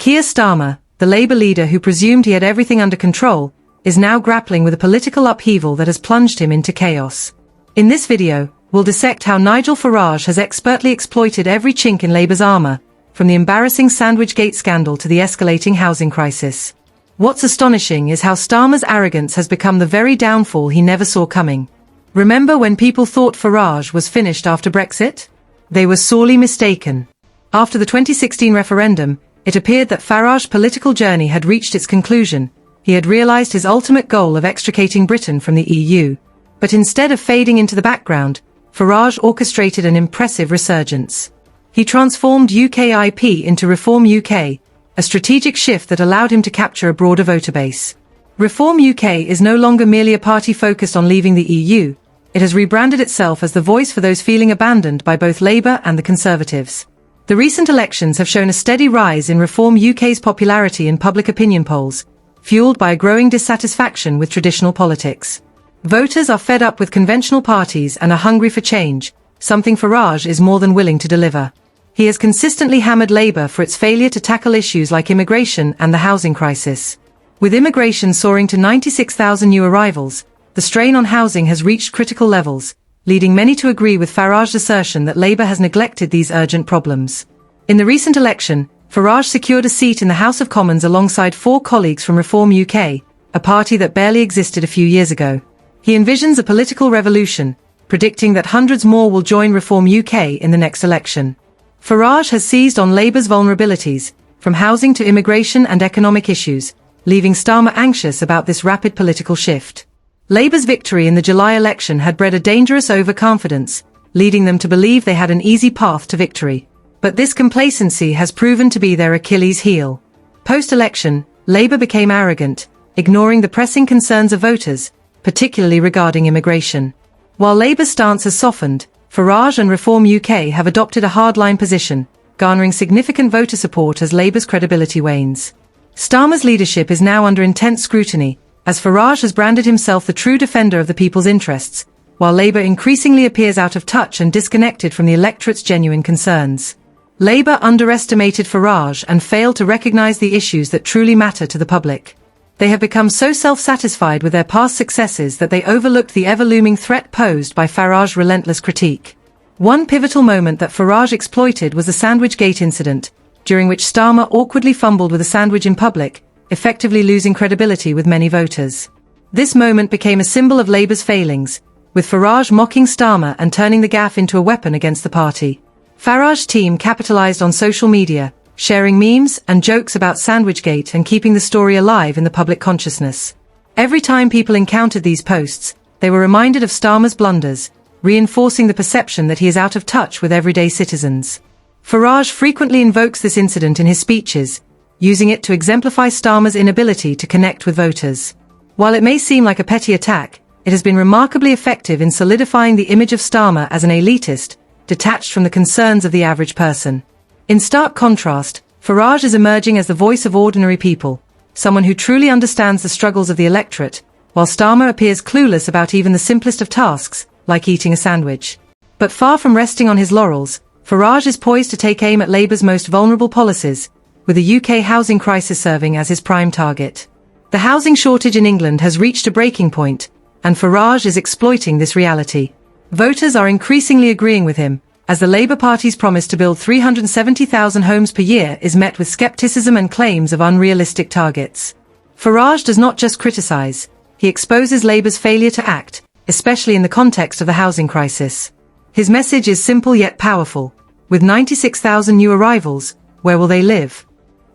Keir Starmer, the Labour leader who presumed he had everything under control, is now grappling with a political upheaval that has plunged him into chaos. In this video, we'll dissect how Nigel Farage has expertly exploited every chink in Labour's armour, from the embarrassing Sandwichgate scandal to the escalating housing crisis. What's astonishing is how Starmer's arrogance has become the very downfall he never saw coming. Remember when people thought Farage was finished after Brexit? They were sorely mistaken. After the 2016 referendum, it appeared that Farage's political journey had reached its conclusion. He had realised his ultimate goal of extricating Britain from the EU. But instead of fading into the background, Farage orchestrated an impressive resurgence. He transformed UKIP into Reform UK, a strategic shift that allowed him to capture a broader voter base. Reform UK is no longer merely a party focused on leaving the EU. It has rebranded itself as the voice for those feeling abandoned by both Labour and the Conservatives. The recent elections have shown a steady rise in Reform UK's popularity in public opinion polls, fueled by a growing dissatisfaction with traditional politics. Voters are fed up with conventional parties and are hungry for change, something Farage is more than willing to deliver. He has consistently hammered Labour for its failure to tackle issues like immigration and the housing crisis. With immigration soaring to 96,000 new arrivals, the strain on housing has reached critical levels, leading many to agree with Farage's assertion that Labour has neglected these urgent problems. In the recent election, Farage secured a seat in the House of Commons alongside 4 colleagues from Reform UK, a party that barely existed a few years ago. He envisions a political revolution, predicting that hundreds more will join Reform UK in the next election. Farage has seized on Labour's vulnerabilities, from housing to immigration and economic issues, leaving Starmer anxious about this rapid political shift. Labour's victory in the July election had bred a dangerous overconfidence, leading them to believe they had an easy path to victory. But this complacency has proven to be their Achilles heel. Post-election, Labour became arrogant, ignoring the pressing concerns of voters, particularly regarding immigration. While Labour's stance has softened, Farage and Reform UK have adopted a hardline position, garnering significant voter support as Labour's credibility wanes. Starmer's leadership is now under intense scrutiny, as Farage has branded himself the true defender of the people's interests, while Labour increasingly appears out of touch and disconnected from the electorate's genuine concerns. Labour underestimated Farage and failed to recognise the issues that truly matter to the public. They have become so self-satisfied with their past successes that they overlooked the ever-looming threat posed by Farage's relentless critique. One pivotal moment that Farage exploited was the Sandwichgate incident, during which Starmer awkwardly fumbled with a sandwich in public, effectively losing credibility with many voters. This moment became a symbol of Labour's failings, with Farage mocking Starmer and turning the gaffe into a weapon against the party. Farage's team capitalised on social media, sharing memes and jokes about Sandwichgate and keeping the story alive in the public consciousness. Every time people encountered these posts, they were reminded of Starmer's blunders, reinforcing the perception that he is out of touch with everyday citizens. Farage frequently invokes this incident in his speeches, using it to exemplify Starmer's inability to connect with voters. While it may seem like a petty attack, it has been remarkably effective in solidifying the image of Starmer as an elitist, detached from the concerns of the average person. In stark contrast, Farage is emerging as the voice of ordinary people, someone who truly understands the struggles of the electorate, while Starmer appears clueless about even the simplest of tasks, like eating a sandwich. But far from resting on his laurels, Farage is poised to take aim at Labour's most vulnerable policies, with the UK housing crisis serving as his prime target. The housing shortage in England has reached a breaking point, and Farage is exploiting this reality. Voters are increasingly agreeing with him, as the Labour Party's promise to build 370,000 homes per year is met with scepticism and claims of unrealistic targets. Farage does not just criticise, he exposes Labour's failure to act, especially in the context of the housing crisis. His message is simple yet powerful. With 96,000 new arrivals, where will they live?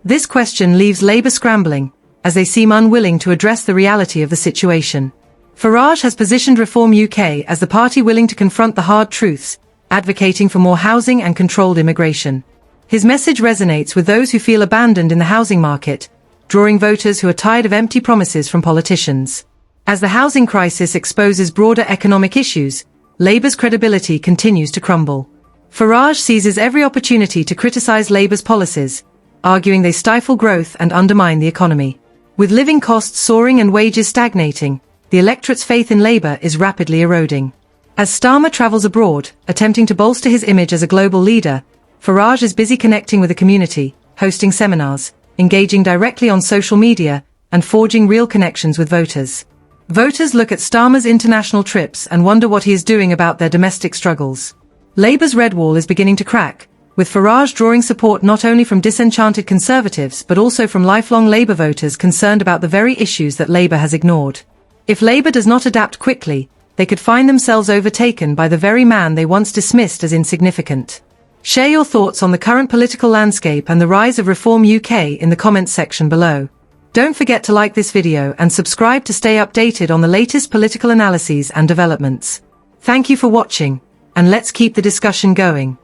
This question leaves Labour scrambling, as they seem unwilling to address the reality of the situation. Farage has positioned Reform UK as the party willing to confront the hard truths, advocating for more housing and controlled immigration. His message resonates with those who feel abandoned in the housing market, drawing voters who are tired of empty promises from politicians. As the housing crisis exposes broader economic issues, Labour's credibility continues to crumble. Farage seizes every opportunity to criticise Labour's policies, arguing they stifle growth and undermine the economy. With living costs soaring and wages stagnating, the electorate's faith in Labour is rapidly eroding. As Starmer travels abroad, attempting to bolster his image as a global leader, Farage is busy connecting with the community, hosting seminars, engaging directly on social media, and forging real connections with voters. Voters look at Starmer's international trips and wonder what he is doing about their domestic struggles. Labour's red wall is beginning to crack, with Farage drawing support not only from disenchanted Conservatives but also from lifelong Labour voters concerned about the very issues that Labour has ignored. If Labour does not adapt quickly, they could find themselves overtaken by the very man they once dismissed as insignificant. Share your thoughts on the current political landscape and the rise of Reform UK in the comments section below. Don't forget to like this video and subscribe to stay updated on the latest political analyses and developments. Thank you for watching, and let's keep the discussion going.